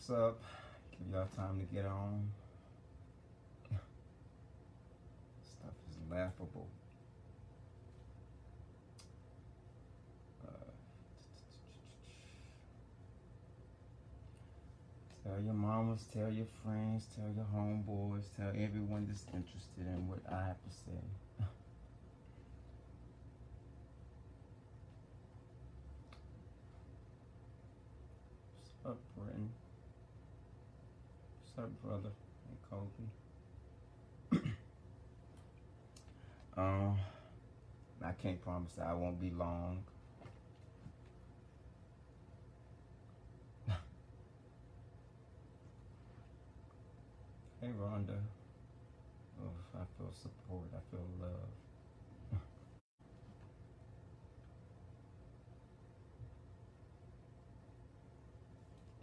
What's up? Give y'all time to get on. Stuff is laughable. Tell your mamas, tell your friends, tell your homeboys, tell everyone that's interested in what I have to say. What's up, Britton? What's up, brother? Hey, Kobe. I can't promise that I won't be long. Hey, Rhonda. Oh, I feel support. I feel love.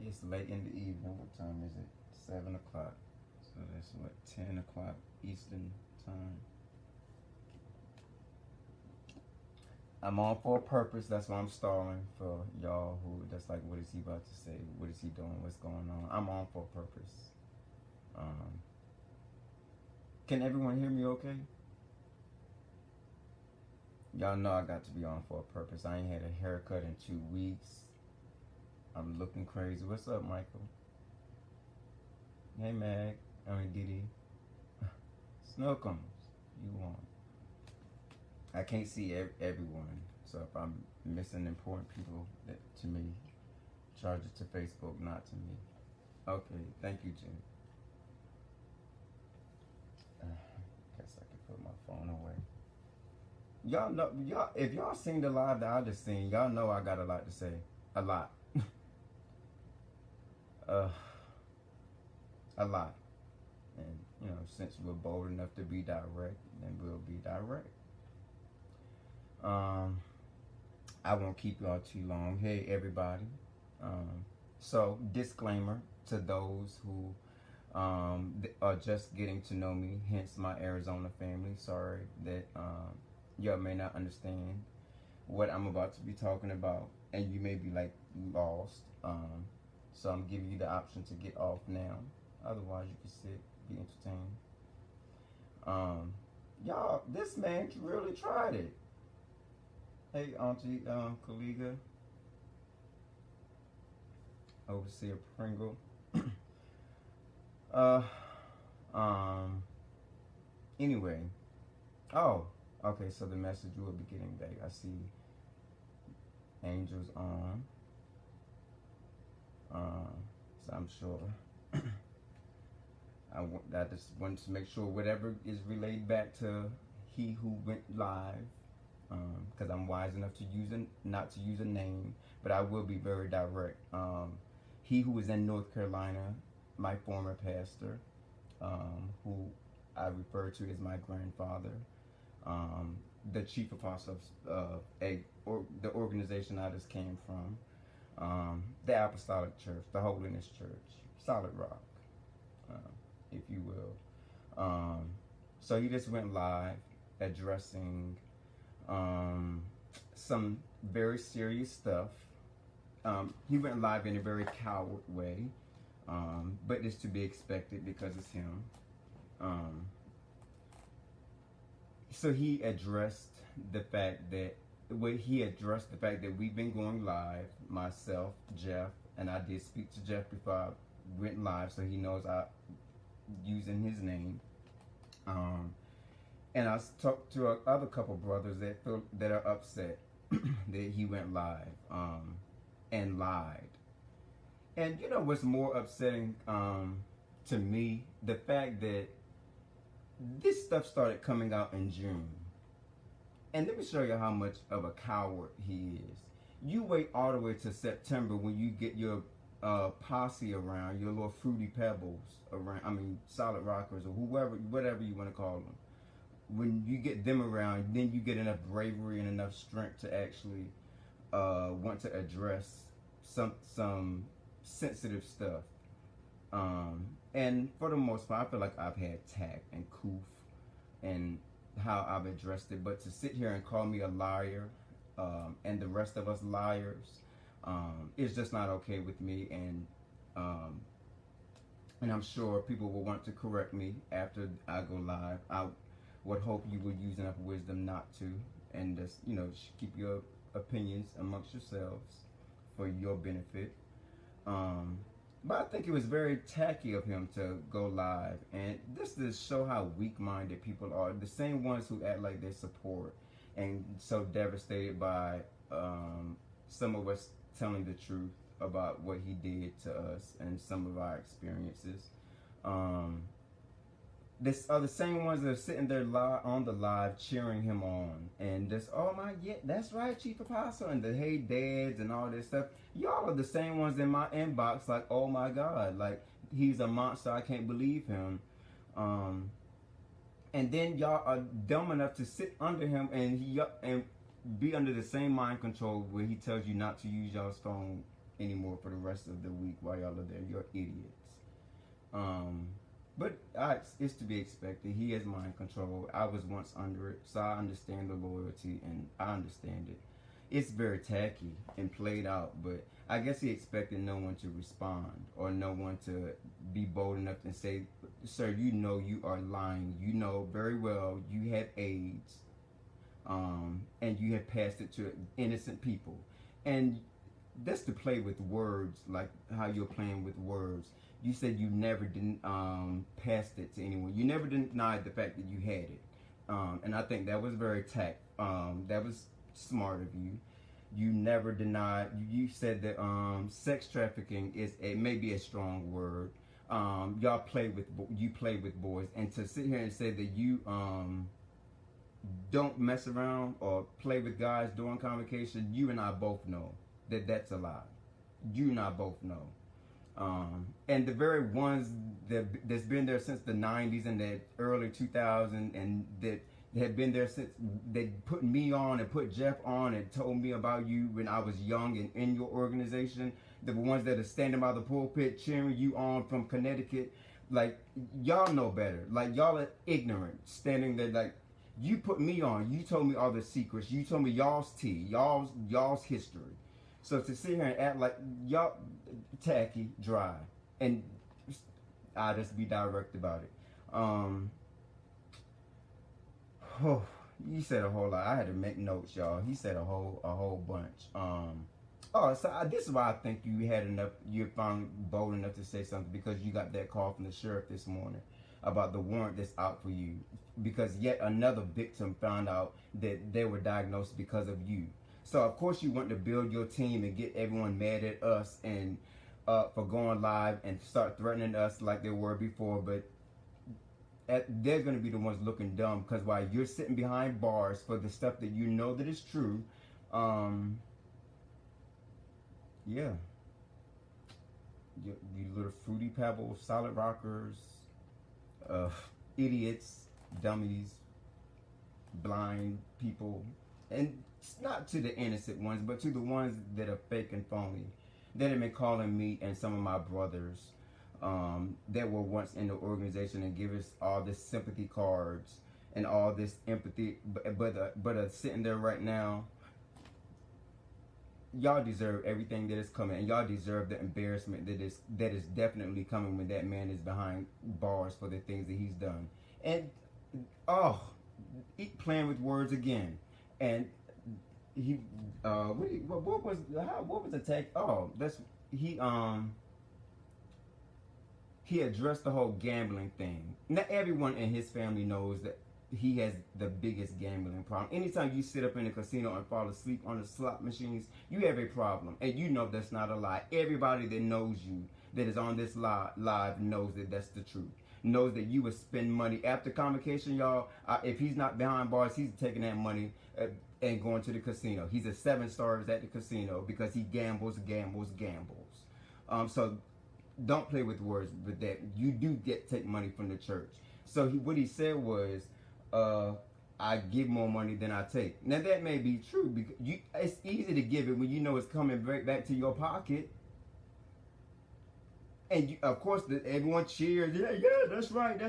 It's late in the evening. What time is it? 7 o'clock. So that's what, 10 o'clock Eastern time. I'm on for a purpose. That's why I'm stalling for y'all who, that's like, what is he about to say? What is he doing? What's going on? I'm on for a purpose. Can everyone hear me okay? Y'all know I got to be on for a purpose. I ain't had a haircut in 2 weeks. I'm looking crazy. What's up, Michael? Hey, Mag. Didi. Snookums. You want? I can't see everyone. So if I'm missing important people, that to me, charge it to Facebook, not to me. Okay, thank you, Jim. Guess I can put my phone away. Y'all know, if y'all seen the live that I just seen, y'all know I got a lot to say. A lot. A lot. And, you know, since we're bold enough to be direct, then we'll be direct. I won't keep y'all too long. Hey, everybody. So, disclaimer to those who are just getting to know me, hence my Arizona family. Sorry that y'all may not understand what I'm about to be talking about, and you may be like lost. So I'm giving you the option to get off now. Otherwise, you can sit, be entertained. Y'all, this man really tried it. Hey, Auntie Kaliga, Overseer Pringle. Anyway. Oh, okay, so the message you will be getting back. I see angels on. So I'm sure. I just wanted to make sure whatever is relayed back to he who went live, because I'm wise enough to not to use a name, but I will be very direct. He who was in North Carolina, my former pastor, who I refer to as my grandfather, the chief apostle of the organization I just came from, the Apostolic Church, the Holiness Church, Solid Rock, if you will. So he just went live addressing some very serious stuff. He went live in a very coward way, but it's to be expected because it's him. So he addressed the fact that we've been going live, myself, Jeff, and I did speak to Jeff before I went live, so he knows I'm using his name. And I talked to other couple brothers that are upset that he went live and lied. And you know what's more upsetting to me? The fact that this stuff started coming out in June. And let me show you how much of a coward he is. You wait all the way to September when you get your posse around, your little fruity pebbles around, solid rockers or whatever you want to call them. When you get them around, then you get enough bravery and enough strength to actually want to address some sensitive stuff. And for the most part, I feel like I've had tact and coof and how I've addressed it. But to sit here and call me a liar and the rest of us liars is just not okay with me. And and I'm sure people will want to correct me after I go live. I would hope you would use enough wisdom not to, and just keep your opinions amongst yourselves for your benefit. Um, but I think it was very tacky of him to go live, and this to show how weak-minded people are. The same ones who act like they support, and so devastated by some of us telling the truth about what he did to us and some of our experiences. Um, this are the same ones that are sitting there on the live cheering him on, and this, oh my, yeah, that's right, Chief Apostle, and the hey dads and all this stuff. Y'all are the same ones in my inbox, like, oh my God, like, he's a monster, I can't believe him. And then y'all are dumb enough to sit under him and be under the same mind control where he tells you not to use y'all's phone anymore for the rest of the week while y'all are there. You're idiots. But it's to be expected. He has mind control. I was once under it, so I understand the loyalty, and I understand it. It's very tacky and played out, but I guess he expected no one to respond or no one to be bold enough to say, sir, you know you are lying. You know very well you had AIDS, and you have passed it to innocent people. And that's to play with words, like how you're playing with words. You said you never didn't passed it to anyone. You never denied the fact that you had it, and I think that was very that was smart of you. You never denied. You said that sex trafficking is maybe a strong word. Y'all play with boys, and to sit here and say that you don't mess around or play with guys during convocation, you and I both know that that's a lie. You and I both know. And the very ones that's been there since the 90s and the early 2000s and that have been there since they put me on and put Jeff on and told me about you when I was young and in your organization, the ones that are standing by the pulpit cheering you on from Connecticut, like, y'all know better. Like, y'all are ignorant, standing there like, you put me on, you told me all the secrets, you told me y'all's tea, y'all's history. So to sit here and act like y'all tacky, dry, and I'll just be direct about it. Oh, you said a whole lot. I had to make notes, y'all. He said a whole bunch. This is why I think you had enough. You're finally bold enough to say something, because you got that call from the sheriff this morning about the warrant that's out for you, because yet another victim found out that they were diagnosed because of you. So of course you want to build your team and get everyone mad at us and for going live and start threatening us like they were before, but they're going to be the ones looking dumb, because while you're sitting behind bars for the stuff that you know that is true, yeah, you little fruity pebbles, solid rockers, idiots, dummies, blind people, and it's not to the innocent ones, but to the ones that are fake and phony, that have been calling me and some of my brothers that were once in the organization and give us all this sympathy cards and all this empathy, but sitting there right now. Y'all deserve everything that is coming, and y'all deserve the embarrassment that is definitely coming when that man is behind bars for the things that he's done. And playing with words again. And he what was the take? Oh, that's he addressed the whole gambling thing. Not everyone in his family knows that he has the biggest gambling problem. Anytime you sit up in a casino and fall asleep on the slot machines, you have a problem. And you know that's not a lie. Everybody that knows you, that is on this live knows that that's the truth. Knows that you would spend money after convocation, y'all. If he's not behind bars, he's taking that money and going to the casino. He's a 7-star at the casino because he gambles. So don't play with words with that. You do take money from the church. So what he said was, I give more money than I take. Now that may be true, because it's easy to give it when you know it's coming right back to your pocket. And of course, everyone cheers. Yeah, that's right.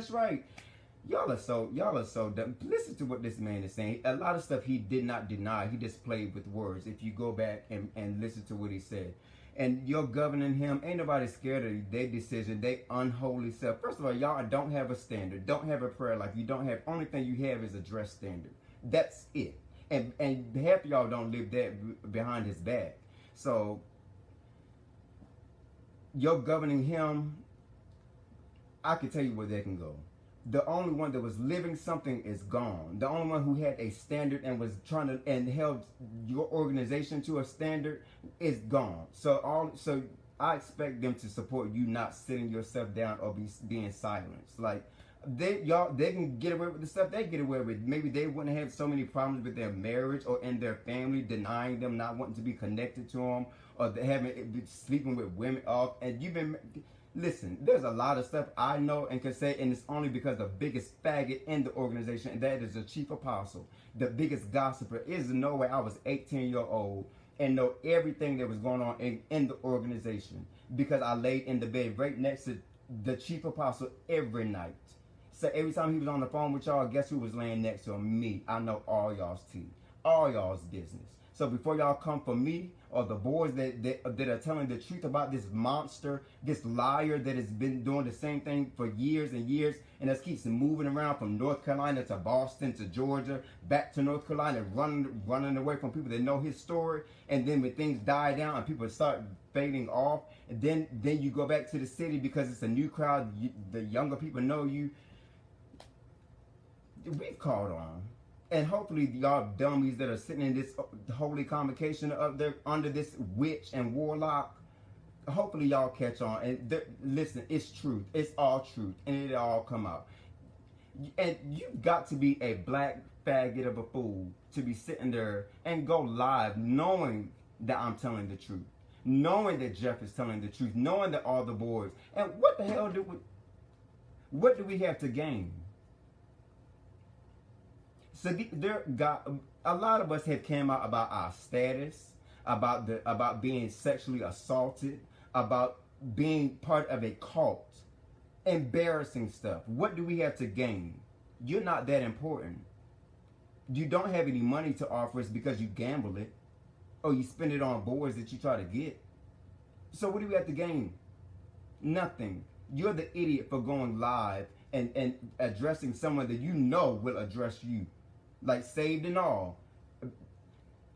Y'all are so dumb. Listen to what this man is saying. A lot of stuff he did not deny. He just played with words. If you go back and listen to what he said, and you're governing him. Ain't nobody scared of their decision, they unholy self. First of all, y'all don't have a standard, don't have a prayer life. You don't have, only thing you have is a dress standard. That's it. And half of y'all don't live that behind his back. So you're governing him. I can tell you where they can go. The only one that was living something is gone. The only one who had a standard and was trying to and held your organization to a standard is gone. So I expect them to support you not sitting yourself down or being silenced. Like they can get away with the stuff they get away with. Maybe they wouldn't have so many problems with their marriage or in their family, denying them, not wanting to be connected to them, or having sleeping with women off. And you've been. Listen, there's a lot of stuff I know and can say, and it's only because the biggest faggot in the organization, and that is the chief apostle, the biggest gossiper. Is no way I was 18-year-old and know everything that was going on in the organization, because I laid in the bed right next to the chief apostle every night. So every time he was on the phone with y'all, guess who was laying next to him? Me. I know all y'all's tea, all y'all's business. So before y'all come for me or the boys that are telling the truth about this monster, this liar that has been doing the same thing for years and years, and just keeps moving around from North Carolina to Boston to Georgia, back to North Carolina, running away from people that know his story, and then when things die down and people start fading off, and then you go back to the city because it's a new crowd, the younger people know you. We've caught on. And hopefully y'all dummies that are sitting in this holy convocation up there under this witch and warlock, hopefully y'all catch on. And listen, it's truth. It's all truth. And it all come out. And you got to be a black faggot of a fool to be sitting there and go live knowing that I'm telling the truth. Knowing that Jeff is telling the truth. Knowing that all the boys. And what the hell what do we have to gain? So a lot of us have came out about our status, about being sexually assaulted, about being part of a cult, embarrassing stuff. What do we have to gain? You're not that important. You don't have any money to offer us because you gamble it, or you spend it on boys that you try to get. So what do we have to gain? Nothing. You're the idiot for going live and addressing someone that you know will address you. Like saved and all.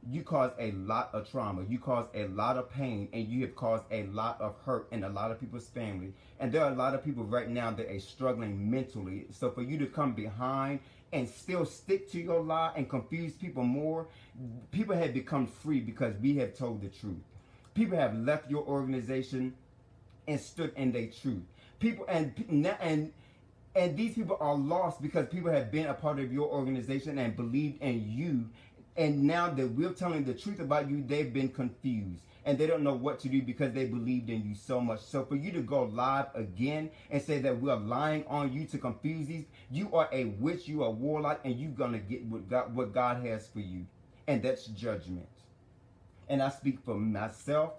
You cause a lot of trauma. You cause a lot of pain. And you have caused a lot of hurt in a lot of people's family. And there are a lot of people right now that are struggling mentally. So for you to come behind and still stick to your lie and confuse people more, people have become free because we have told the truth. People have left your organization and stood in their truth. People and these people are lost because people have been a part of your organization and believed in you. And now that we're telling the truth about you, they've been confused. And they don't know what to do because they believed in you so much. So for you to go live again and say that we're lying on you to confuse these, you are a witch, you are a warlock, and you're going to get what God has for you. And that's judgment. And I speak for myself,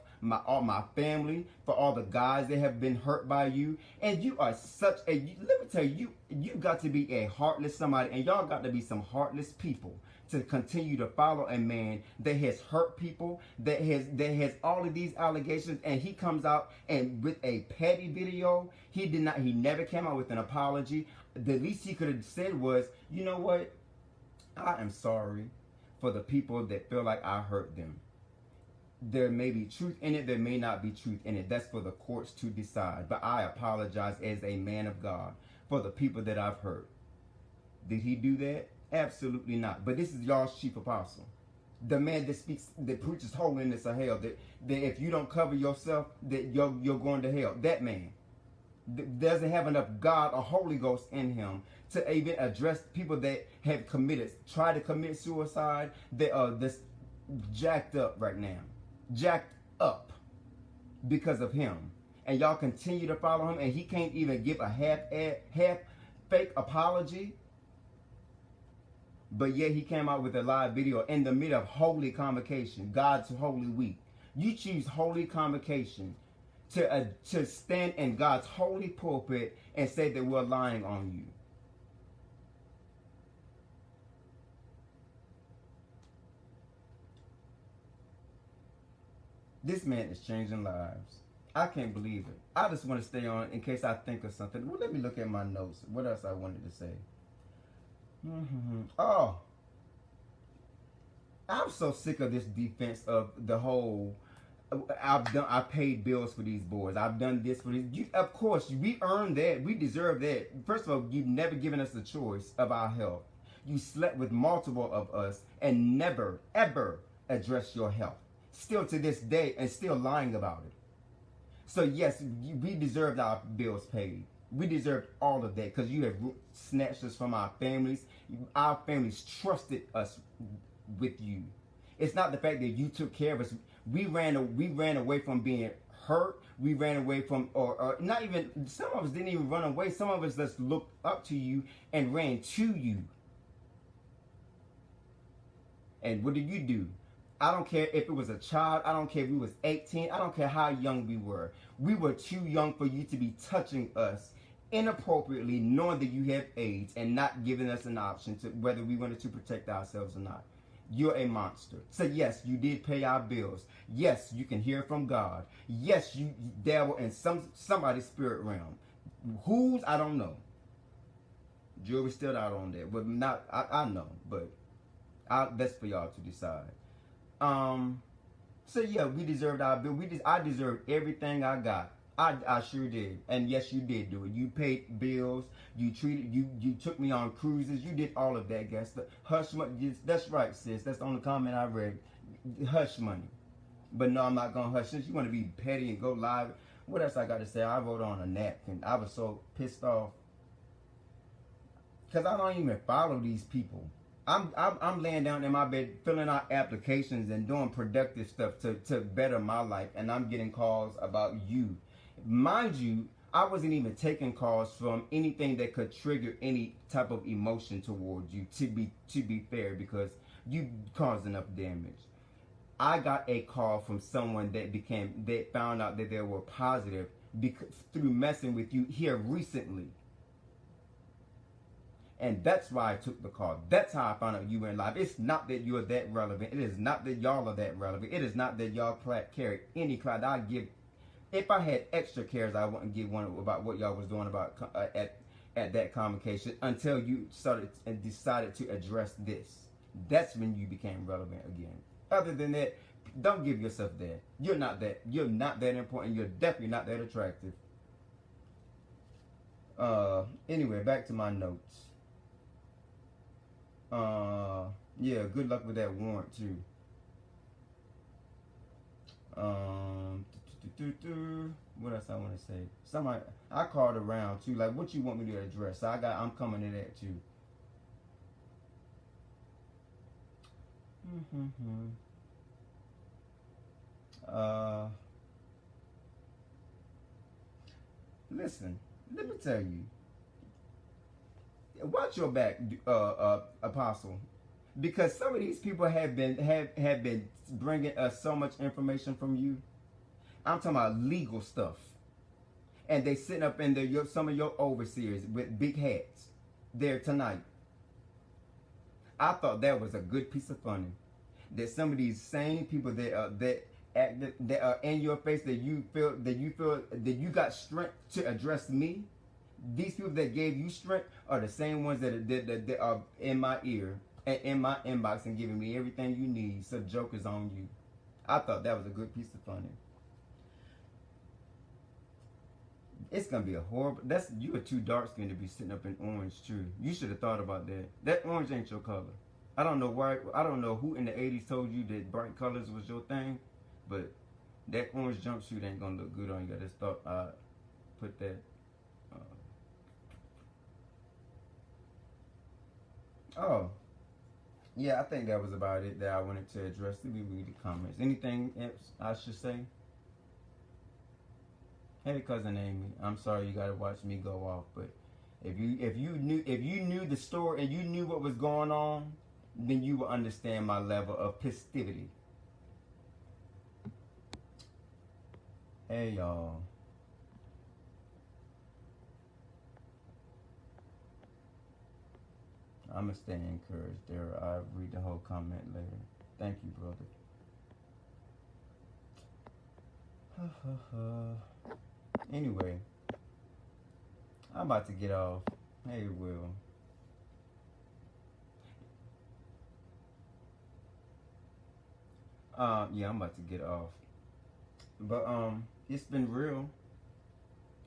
all my family, for all the guys that have been hurt by you. And you are such a, let me tell you, you got to be a heartless somebody, and y'all got to be some heartless people to continue to follow a man that has hurt people, that has all of these allegations, and he comes out and with a petty video. He never came out with an apology. The least he could have said was, you know what, I am sorry for the people that feel like I hurt them. There may be truth in it, there may not be truth in it. That's for the courts to decide. But I apologize as a man of God for the people that I've hurt. Did he do that? Absolutely not. But this is y'all's chief apostle. The man that preaches holiness of hell. That if you don't cover yourself, that you're going to hell. That man doesn't have enough God or Holy Ghost in him to even address people that have tried to commit suicide, that are this jacked up right now. Jacked up because of him. And y'all continue to follow him, and he can't even give a half fake apology. But yet he came out with a live video in the middle of holy convocation, God's holy week. You choose holy convocation to stand in God's holy pulpit and say that we're lying on you. This man is changing lives. I can't believe it. I just want to stay on in case I think of something. Well, let me look at my notes. What else I wanted to say? Oh, I'm so sick of this defense of the whole. I paid bills for these boys. I've done this for these. Of course, we earned that. We deserve that. First of all, you've never given us the choice of our health. You slept with multiple of us and never, ever addressed your health. Still to this day, and still lying about it. So yes, we deserved our bills paid. We deserved all of that because you have snatched us from our families. Our families trusted us with you. It's not the fact that you took care of us. We ran away from being hurt. We ran away from, or not even, some of us didn't even run away. Some of us just looked up to you and ran to you. And what did you do? I don't care if it was a child. I don't care if we was 18. I don't care how young we were. We were too young for you to be touching us inappropriately, knowing that you have AIDS and not giving us an option to whether we wanted to protect ourselves or not. You're a monster. So yes, you did pay our bills. Yes, you can hear from God. Yes, you dabble in somebody's spirit realm. Whose, I don't know. Jury's still out on that. But not, I know. But that's for y'all to decide. So yeah, we deserved our bill. I deserved everything I got. I sure did. And yes, you did do it. You paid bills. You took me on cruises. You did all of that, guys. Hush money. That's right, sis. That's the only comment I read. Hush money. But no, I'm not gonna hush. Since you want to be petty and go live, what else I got to say? I wrote on a napkin. I was so pissed off because I don't even follow these people. I'm laying down in my bed filling out applications and doing productive stuff to better my life, and I'm getting calls about you. Mind you, I wasn't even taking calls from anything that could trigger any type of emotion towards you, to be fair, because you caused enough damage. I got a call from someone that found out that they were positive through messing with you here recently. And that's why I took the call. That's how I found out you were in live. It's not that you're that relevant. It is not that y'all are that relevant. It is not that y'all carry any clout. I give. If I had extra cares, I wouldn't give one about what y'all was doing about at that convocation until you started and decided to address this. That's when you became relevant again. Other than that, don't give yourself that. You're not that. You're not that important. You're definitely not that attractive. Anyway, back to my notes. Yeah, good luck with that warrant too. What else I want to say? Somebody, I called around too. Like, what you want me to address? So I'm coming to that too. Listen, let me tell you. Watch your back, Apostle, because some of these people have been bringing us so much information from you. I'm talking about legal stuff, and they sitting up in there. Some of your overseers with big hats there tonight. I thought that was a good piece of funny. That some of these same people that are in your face, that you feel that you got strength to address me. These people that gave you strength are the same ones that are in my ear and in my inbox and giving me everything you need. So joke is on you. I thought that was a good piece of funny. It's gonna be a horrible. You are too dark skinned to be sitting up in orange too. You should have thought about that. That orange ain't your color. I don't know why. I don't know who in the '80s told you that bright colors was your thing, but that orange jumpsuit ain't gonna look good on you. I just thought I'd put that. Oh, yeah, I think that was about it that I wanted to address. Let me read the comments. Anything else I should say? Hey, cousin Amy, I'm sorry you gotta watch me go off, but if you knew the story and you knew what was going on, then you will understand my level of festivity. Hey, y'all. I'm going to stay encouraged there. I'll read the whole comment later. Thank you, brother. Anyway, I'm about to get off. Hey, Will. Yeah, I'm about to get off. But it's been real.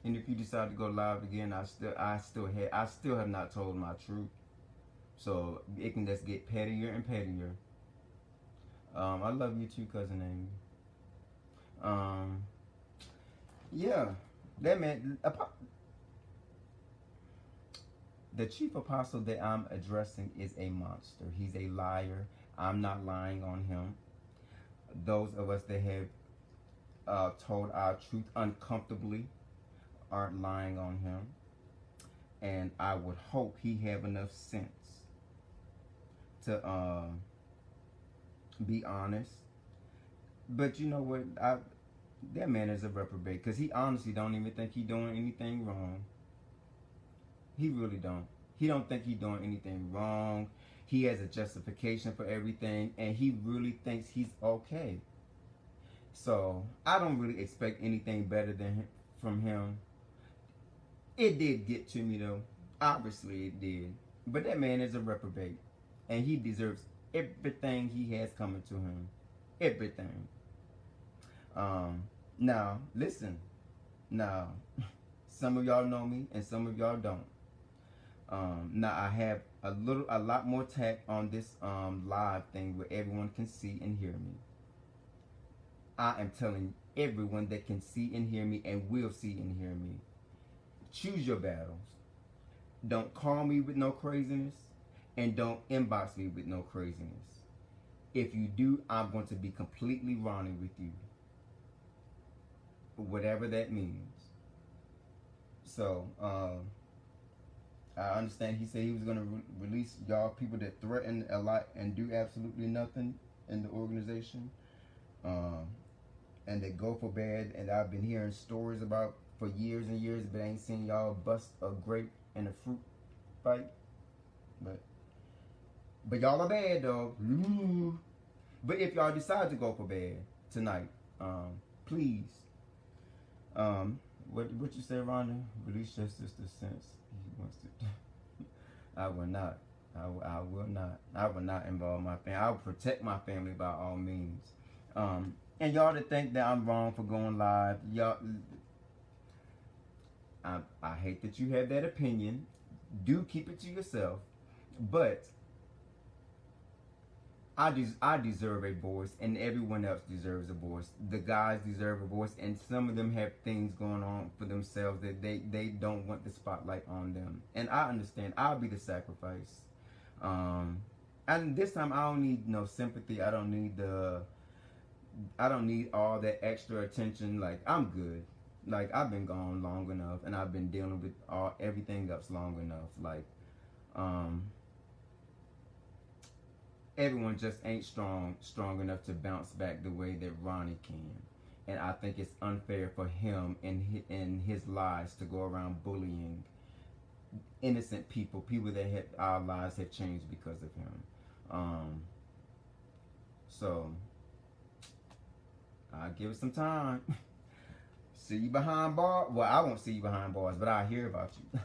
And if you decide to go live again, I still have not told my truth. So it can just get pettier and pettier. I love you too, cousin Amy. Yeah, that man. The chief apostle that I'm addressing is a monster. He's a liar. I'm not lying on him. Those of us that have told our truth uncomfortably aren't lying on him. And I would hope he have enough sense to be honest. But you know what? That man is a reprobate because he honestly don't even think he doing anything wrong. He really don't. He don't think he doing anything wrong. He has a justification for everything, and he really thinks he's okay. So I don't really expect anything better from him. It did get to me though. Obviously it did. But that man is a reprobate, and he deserves everything he has coming to him. Everything. Now listen. Now, some of y'all know me, and some of y'all don't. Now I have a lot more tact on this live thing where everyone can see and hear me. I am telling everyone that can see and hear me and will see and hear me. Choose your battles. Don't call me with no craziness, and don't inbox me with no craziness. If you do, I'm going to be completely Ronnie with you. Whatever that means. So, I understand he said he was going to release y'all people that threaten a lot and do absolutely nothing in the organization. And they go for bad. And I've been hearing stories about for years and years, but I ain't seen y'all bust a grape in a fruit fight. But y'all are bad though. Ooh. But if y'all decide to go for bad tonight, please. What you say, Rhonda? Release your sister's sense. He wants to. I will not. I will not. I will not involve my family. I will protect my family by all means. And y'all that think that I'm wrong for going live, y'all. I hate that you have that opinion. Do keep it to yourself. But I deserve a voice, and everyone else deserves a voice. The guys deserve a voice, and some of them have things going on for themselves that they don't want the spotlight on them. And I understand. I'll be the sacrifice. And this time I don't need no sympathy. I don't need all that extra attention. Like, I'm good. Like, I've been gone long enough, and I've been dealing with everything else long enough. Like, everyone just ain't strong enough to bounce back the way that Ronnie can. And I think it's unfair for him and his lies to go around bullying innocent people that our lives have changed because of him. So I'll give it some time. See you behind bars. Well, I won't see you behind bars, but I'll hear about you.